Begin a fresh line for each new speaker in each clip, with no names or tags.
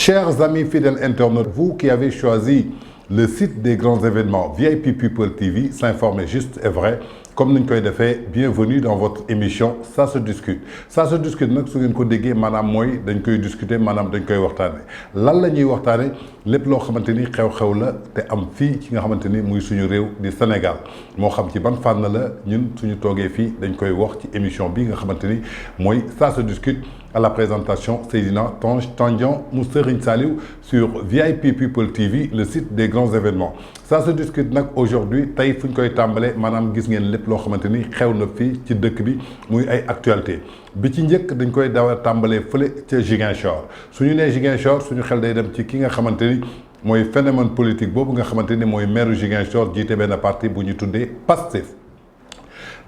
Chers amis fidèles internautes, vous qui avez choisi le site des grands événements VIP People TV, s'informer juste et vrai, comme nous l'avons fait, bienvenue dans votre émission Ça se discute. Ça se discute, nag su ngeen ko déggee maanaam mooy dañ koy discuter maanaam dañ koy waxtaane lan la ñuy waxtaane lépp loo xamante ni xew-xew la te am fii ci nga xamante ni muy suñu réew di Sénégal moo xam ci ban fànn la ñun suñu toogee fii dañ koy wax ci émission bi nga xamante ni mooy Ça se discute. À la présentation, Seydina Tange Tandian Serigne Saliou sur VIP People TV, le site des grands événements. Ça se discute nag aujourd'hui tey fu ñu koy tàmbalee maanaam gis ngeen lépp loo xamante ni xew na fii ci dëkk bi muy ay actualité bi ci njëkk dañ koy daw a tàmbalee fële ca Ziguinchor suñu nee Ziguinchor suñu xel day dem ci ki nga xamante ni mooy phénomène politique boobu nga xamante ni mooy maire Ziguinchor jiite benn parti bu ñu tuddee Pastef.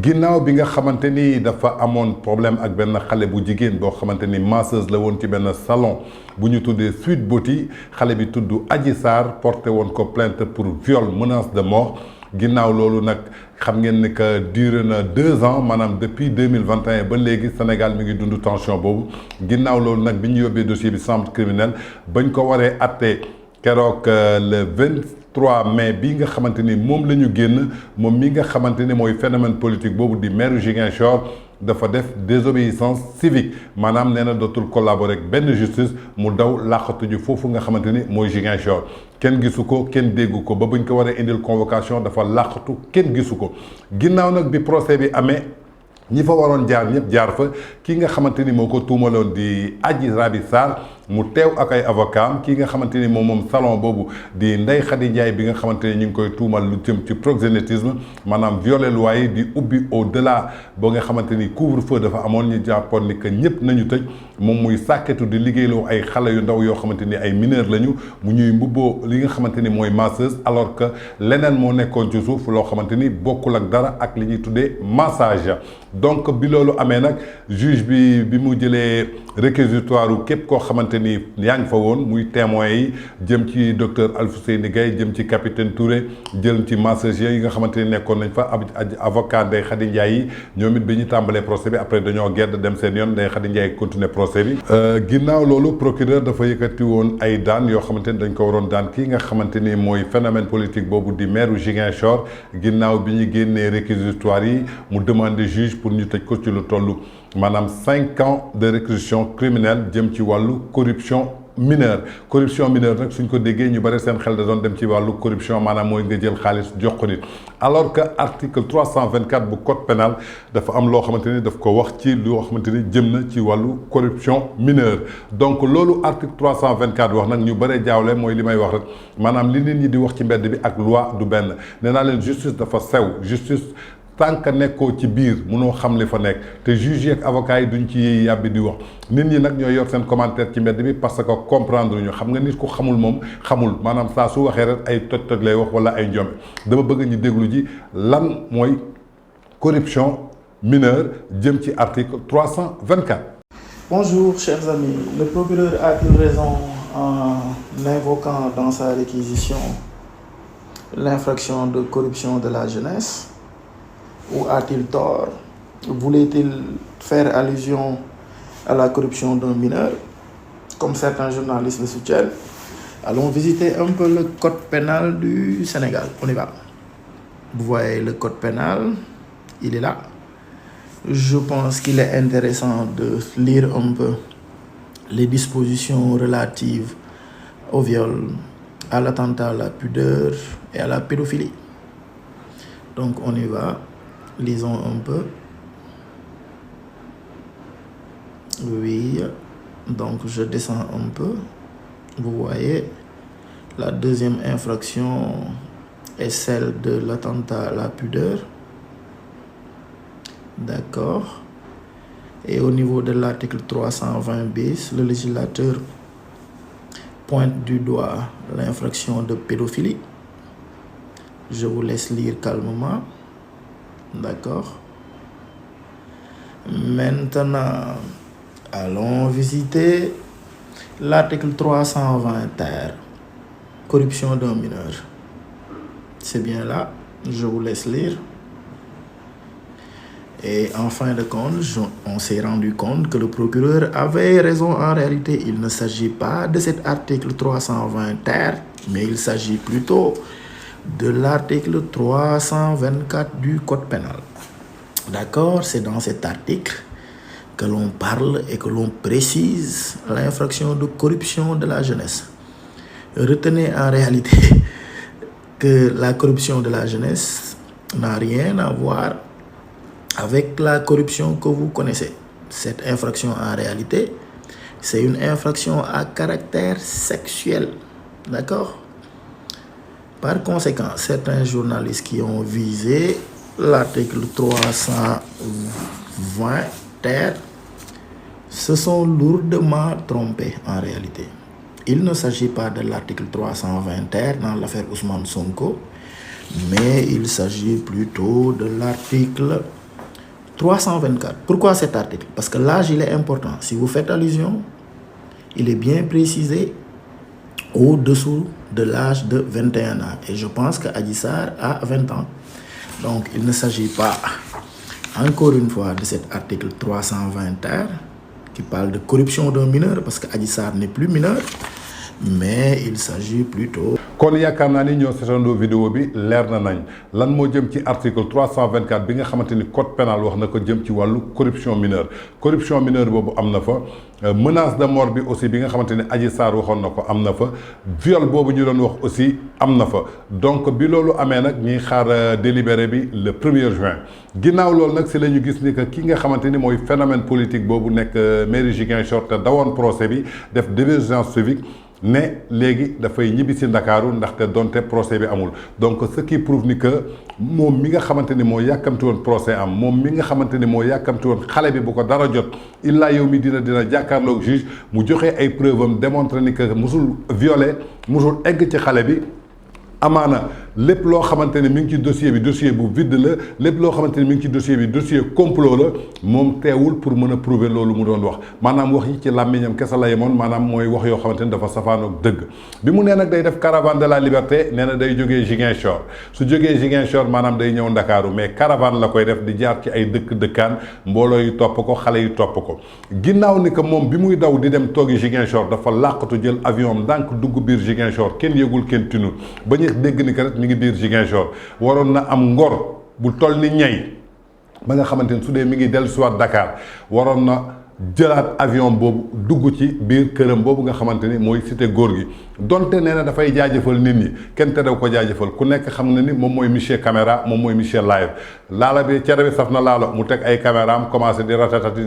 ginnaaw bi nga xamante ni dafa amoon problème ak benn xale bu jigéen boo xamante ni masseuse la woon ci benn salon bu ñu tuddee Sweet Beauty xale bi tudd Adji Sarr porté woon ko plainte pour viol menace de mort ginnaaw loolu nag xam ngeen ni que duré na 2 ans maanaam depuis 2021 ba léegi Sénégal mi ngi dund tension boobu ginnaaw loolu nag bi ñu yóbbee dossier bi chambre criminelle bañ ko waree atte keroog le 23 mai bi nga xamante ni moom la ñu génn moom mi nga xamante ni mooy phénomène politique boobu di maire Ziguinchor dafa def désobéissance civique maanaam nee na dootul collaborer ak benn justice mu daw làqatu ji foofu nga xamante ni mooy Ziguinchor kenn gisu ko kenn déggu ko ba buñ ko waree indil convocation dafa làqatu kenn gisu ko ginnaaw nag bi procès bi amee ñi fa waroon jaar ñëpp jaar fa ki nga xamante ni moo ko tuumaloon di Adji Raby Sarr mu teew ak ay avocat am ki nga xamante ni moom salon boobu di Ndeye Khady Ndiaye bi nga xamante ni ñu ngi koy tuumal lu jëm ci proxénétisme maanaam violer loi yi di ubbi au delà ba nga xamante ni couvre-feu dafa amoon ñu jàppoon ni que ñëpp nañu tëj moom muy sàkketu di liggéeyloo ay xale yu ndaw yoo xamante ni ay mineurs lañu mu ñuy mbubboo li nga xamante ni mooy masseuse alors que leneen moo nekkoon ci suuf loo xamante ni bokkul ak dara ak li ñuy tuddee massage donc bi loolu amee nag juge bi mu jëlee réquisitoire u képp koo xamante ni yaa ngi fa woon muy témoins yi jëm ci docteur Alfousseyni Gaye jëm ci capitaine Touré jël ci massagers yi nga xamante ni nekkoon nañ fa avocat Ndeye Khady Ndiaye yi ñoom it bi ñu tàmbalee procès bi après dañoo gedd dem seen yoon Ndeye Khady Ndiaye continuer procès bi ginnaaw loolu procureur dafa yëkkati woon ay daan yoo xamante ni dañ ko waroon daan kii nga xamante ni mooy phénomène politique boobu di maire Ziguinchor ginnaaw bi ñu génnee réquisitoire yi mu demandé juge pour ñu tëj ko ci lu toll maanaam 5 ans de réclusion criminelle jëm ci wàllu corruption mineure nag suñ ko déggee ñu bari seen xel da doon dem ci wàllu corruption maanaam mooy nga jël xaalis jox ko nit alors que article 324 bu code pénal dafa am loo xamante ni daf ko wax ci loo xamante ni jëm na ci wàllu corruption mineure donc loolu article 324 wax nag ñu bëree jaawle mooy li may wax rek maanaam li nit ñi di wax ci mbedd bi ak loi du benn nee naa leen justice dafa sew justice tant que nekkoo ci biir mënoo xam li fa nekk te juge yi ak avocat yi duñ ci yéey yàbbi di wax nit ñi nag ñooy yor seen commentaire ci mbedd bi parce que comprendre ñu xam nga nit ku xamul moom xamul maanaam saa su waxee rek ay toj-toj lay wax wala ay njombe dama bëgg ñu déglu ji lan mooy corruption mineure jëm ci article 324.
Bonjour chers amis, le procureur a-t-il raison en invoquant dans sa réquisition l'infraction de corruption de la jeunesse? Ou a-t-il tort? Voulait-il faire allusion à la corruption d'un mineur, comme certains journalistes le soutiennent? Allons visiter un peu le code pénal du Sénégal. On y va. Vous voyez le code pénal, il est là. Je pense qu'il est intéressant de lire un peu les dispositions relatives au viol, à l'attentat à la pudeur et à la pédophilie. Donc on y va. Lisons un peu. Oui, donc je descends un peu. Vous voyez, la deuxième infraction est celle de l'attentat à la pudeur. D'accord. Et au niveau de l'article 320 bis, le législateur pointe du doigt l'infraction de pédophilie. Je vous laisse lire calmement. D'accord. Maintenant, allons visiter l'article 320 ter, corruption d'un mineur. C'est bien là, je vous laisse lire. Et en fin de compte, on s'est rendu compte que le procureur avait raison. En réalité, il ne s'agit pas de cet article 320 ter, mais il s'agit plutôt de l'article 324 du Code pénal. D'accord? C'est dans cet article que l'on parle et que l'on précise l'infraction de corruption de la jeunesse. Retenez en réalité que la corruption de la jeunesse n'a rien à voir avec la corruption que vous connaissez. Cette infraction en réalité, c'est une infraction à caractère sexuel. D'accord? Par conséquent, certains journalistes qui ont visé l'article 320 ter se sont lourdement trompés en réalité. Il ne s'agit pas de l'article 320 ter dans l'affaire Ousmane Sonko, mais il s'agit plutôt de l'article 324. Pourquoi cet article? Parce que l'âge, il est important. Si vous faites allusion, il est bien précisé au-dessous de l'âge de 21 ans. Et je pense que Adji Sarr a 20 ans. Donc, il ne s'agit pas, encore une fois, de cet article 320 ter qui parle de corruption d'un mineur, parce que Adji Sarr n'est plus mineur, mais il s'agit plutôt...
kon yaakaar naa ni ñoo seetaandoo vidéo bi leer na nañ lan moo jëm ci article 324 bi nga xamante ni code pénal wax na ko jëm ci wàllu corruption mineure boobu am na fa menace de mort bi aussi bi nga xamante ni Adji Sarr waxoon na ko am na fa viol boobu ñu doon wax aussi am na fa donc bi loolu amee nag ñuy xaar délibéré bi le 1er juin ginnaaw loolu nag si la ñu gis ni que ki nga xamante ni mooy phénomène politique boobu nekk mairie Ziguinchor te dawoon procès bi def désobéissance civique ne léegi dafay ñibbi si Ndakaaru ndaxte donte procès bi amul donc ce qui prouve ni que moom mi nga xamante ni moo yàkkamti woon procès am moom mi nga xamante ni moo yàkkamti woon xale bi bu ko dara jot illaa yow mi dina jàkkaarloog juge mu joxe ay preuve am démontré ni que musul violé musul egg ci xale bi amaana lépp loo xamante ni mi ngi ci dossier bu vide la lépp loo xamante ni mi ngi ci dossier bi dossier complot la moom teewul pour mën a prouver loolu mu doon wax maanaam wax yi ci làmmiñam kese la yemoon maanaam mooy wax yoo xamante ni dafa safaanoog dëgg bi mu nee nag day def caravane de la liberté nee na day jógee Ziguinchor su jógee Ziguinchor maanaam day ñëw Ndakaaru mais caravane la koy def di jaar ci ay dëkkaan mbooloo yu topp ko xale yu topp ko ginnaaw ni que moom bi muy daw di dem toogi Ziguinchor dafa làqatu jël avion am ndànk dugg biir Ziguinchor kenn yëgul kenn tinul ba ñu dégg ni que rek mi ngi biir Ziguinchor waroon na am ngor bu toll ni ñay ba nga xamante ni su dee mi ngi dellu si waat Dakar waroon na jëlaat avion boobu dugg ci biir këram boobu nga xamante ni mooy cité góor gi donte nee na dafay jaajëfal nit ñi kenn te daw ko jaajëfal ku nekk xam na ni moom mooy monsieur caméra moom mooy monsieur live laala bi cere bi saf na laalo mu teg ay caméra am commencé di ratatati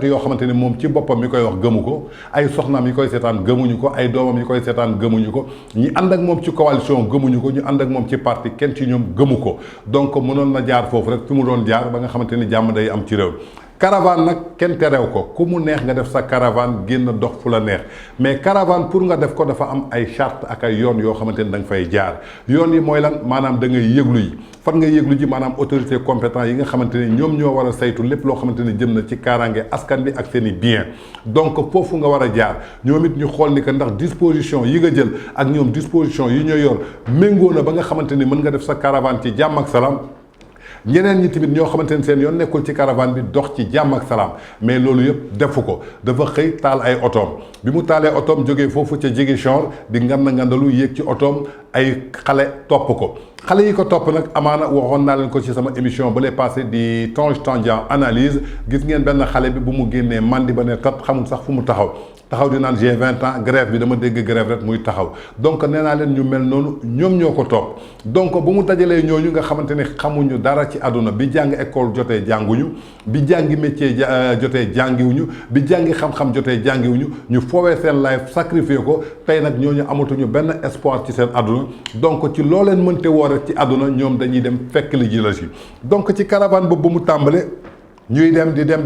yoo xamante ni moom ci boppam mi koy wax gëmu ko ay soxnaam yi koy seetaan gëmuñu ko ay doomam yi koy seetaan gëmuñu ko ñi ànd ak moom ci coalition gëmuñu ko ñu ànd ak moom ci parti kenn ci ñoom gëmu ko donc mënoon na jaar foofu rek fi mu doon jaar ba nga xamante ni jàmm day am ci réew caravane nag kenn terew ko ku mu neex nga def sa caravane génn dox fu la neex mais caravane pour nga def ko dafa am ay charte ak ay yoon yoo xamante ni da nga fay jaar yoon yi mooy lan maanaam da ngay yëglu yi fan nga yëglu ji maanaam autorité compétent yi nga xamante ni ñoom ñoo war a saytu lépp loo xamante ni jëm na ci kaaraange askan bi ak seen i bien donc foofu nga war a jaar ñoom it ñu xool ni que ndax disposition yi nga jël ak ñoom disposition yi ñoo yor méngoo na ba nga xamante ni mën nga def sa caravane ci jàmm ak salaam ñeneen ñi tamit ñoo xamante ne seen yoon nekkul ci caravane bi dox ci jàmm ak salaam mais loolu yëpp defu ko dafa xëy taal ay otoom bi mu taalee otoom jógee foofu ca Ziguinchor di ngandalu yéeg ci otoom ay xale topp ko xale yi ko topp nag amaana waxoon naa leen ko ci sama émission ba lay passé di Tange Tandian analyse gis ngeen benn xale bi bu mu génnee mandi ba ne tat xamul sax fu mu taxaw di naan j'ai 20 ans grève bi dama dégg grève rek muy taxaw donc nee naa leen ñu mel noonu ñoom ñoo ko topp donc bu mu dajalee ñooñu nga xamante ni xamuñu dara ci àdduna bi jàng école jotee jànguñu bi jàngi métier jotee jàngiwuñu bi jàngi xam-xam jotee jàngiwuñu ñu foowee seen life sacrifié ko tey nag ñooñu amatuñu benn espoir ci seen àdduna donc ci loo leen mënte woore ci àdduna ñoom dañuy dem fekk li ji la si donc ci caravane boobu bu mu tàmbale ñuy dem di dem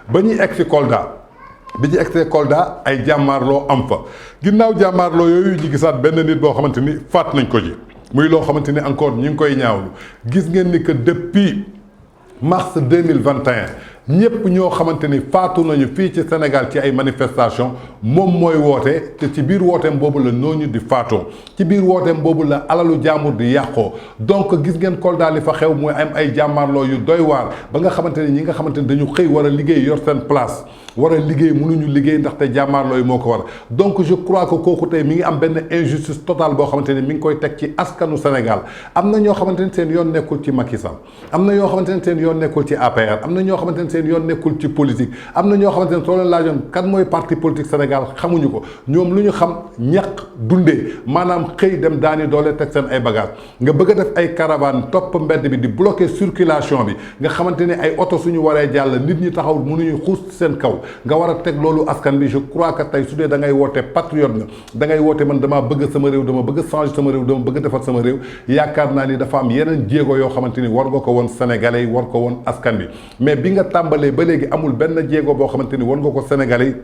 ba ñuy egg si Kolda bi ñu egsee Kolda ay jàmmaarloo am fa ginnaaw jàmmaarloo yooyu ñu gisaat benn nit boo xamante ni faat nañ ko ji muy loo xamante ni encore ñu ngi koy ñaawlu gis ngeen ni que depuis mars 2021 ñëpp ñoo xamante ni faatu nañu fii ci Sénégal ci ay manifestations moom mooy woote te ci biir wooteem boobu la ñooñu di faatoo ci biir wooteem boobu la alalu jaambur di yàqoo donc gis ngeen Kolda li fa xew mooy am ay jàmmaarloo yu doy waar ba nga xamante ni ñi nga xamante ni dañu xëy war a liggéey yor seen place war a liggéey mënuñu liggéey ndaxte jàmmaarloo yi moo ko war donc je crois que kooku tey mi ngi am benn injustice totale boo xamante ni mi ngi koy teg ci askanu Sénégal am na ñoo xamante ni seen yoon nekkul ci Macky Sall am na ñoo xamante ni seen yoon nekkul ci APR am na ñoo xamante ni seen yoon nekkul ci politique am na ñoo xamante ni soo leen laajoon kan mooy parti politique Sénégal xamuñu ko ñoom lu ñu xam ñaq dundee maanaam xëy dem daani doole teg seen ay bagage nga bëgg a def ay caravane topp mbedd bi di bloquer circulation bi nga xamante ni ay oto suñu waree jàll nit ñi taxaw mënuñu xuus seen kaw nga war a teg loolu askan bi je crois que tey su dee da ngay woote patriote nga da ngay woote man damaa bëgg sama réew dama bëgg changer sama réew dama bëgg defar sama réew yaakaar naa ni dafa am yeneen jéego yoo xamante ni war nga ko woon sénégalais yi war ko woon askan bi mais bi nga tàmbalee ba léegi amul benn jéego boo xamante ni war nga ko sénégalais yi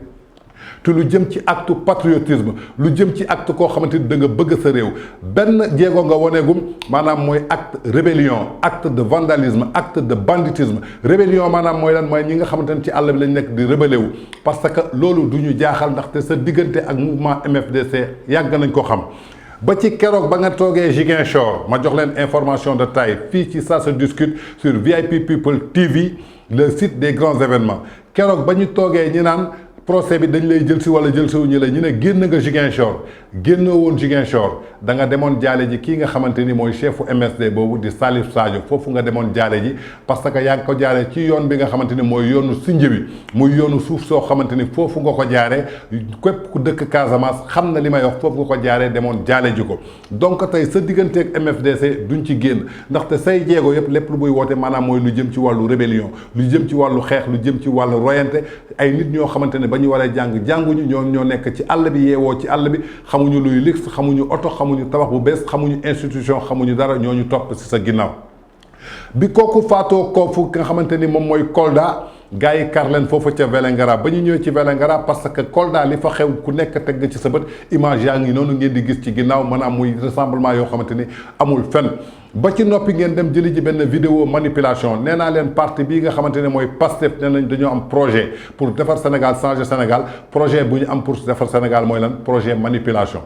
te lu jëm ci acte patriotisme lu jëm ci acte koo xamante ni da nga bëgg sa réew benn jéego nga woneegum maanaam mooy acte rébellion acte de vandalisme acte de banditisme rébellion maanaam mooy lan mooy ñi nga xamante ni ci àll bi lañ nekk di rébellé wu parce que loolu du ñu jaaxal ndaxte sa diggante ak mouvement MFDC yàgg nañ ko xam ba ci keroog ba nga toogee Ziguinchor ma jox leen information de taille fii ci ça se discute sur VIP People TV le site des grands événements keroog ba ñu toogee ñi naan procès bi dañ lay jël si wala jël si wuñu la ñu ne génn nga Ziguinchor génnoo woon Ziguinchor da nga demoon jaale ji kii nga xamante ni mooy chefu MSD boobu di Salif Sadio foofu nga demoon jaale ji parce que yaa ngi ko jaaree ci yoon bi nga xamante ni mooy yoonu Sindia bi muy yoonu suuf soo xamante ni foofu nga ko jaaree képp ku dëkk Casamance xam na li may wax foofu nga ko jaaree demoon jaale ji ko donc tey sa digganteeg MFDC duñ ci génn ndaxte say jéego yëpp lépp lu buy woote maanaam mooy lu jëm ci wàllu rébellion lu jëm ci wàllu xeex lu jëm ci wàllu royante ay nit ñoo xamante ne ba ñu waree jàng jànguñu ñoo nekk ci àll bi yeewoo ci àll bi xamuñu luy lix xamuñu oto xamuñu tabax bu bees xamuñu institution xamuñu dara ñooñu topp ci sa ginnaaw bi kooku faatoo koofu nga xamante ni moom mooy Kolda gars yi kar leen foofu ca Vélingara ba ñu ñëwee ci Vélingara parce que Kolda li fa xew ku nekk teg nga ci sa bët image yaa ngi noonu ngeen di gis ci ginnaaw maanaam muy rassemblement yoo xamante ni amul fenn ba ci noppi ngeen dem jëli ji benn vidéo manipulation nee naa leen parti bii nga xamante ne mooy Pastef nee nañ dañoo am projet pour defar Sénégal changer Sénégal projet bu ñu am pour defar Sénégal mooy lan projet manipulation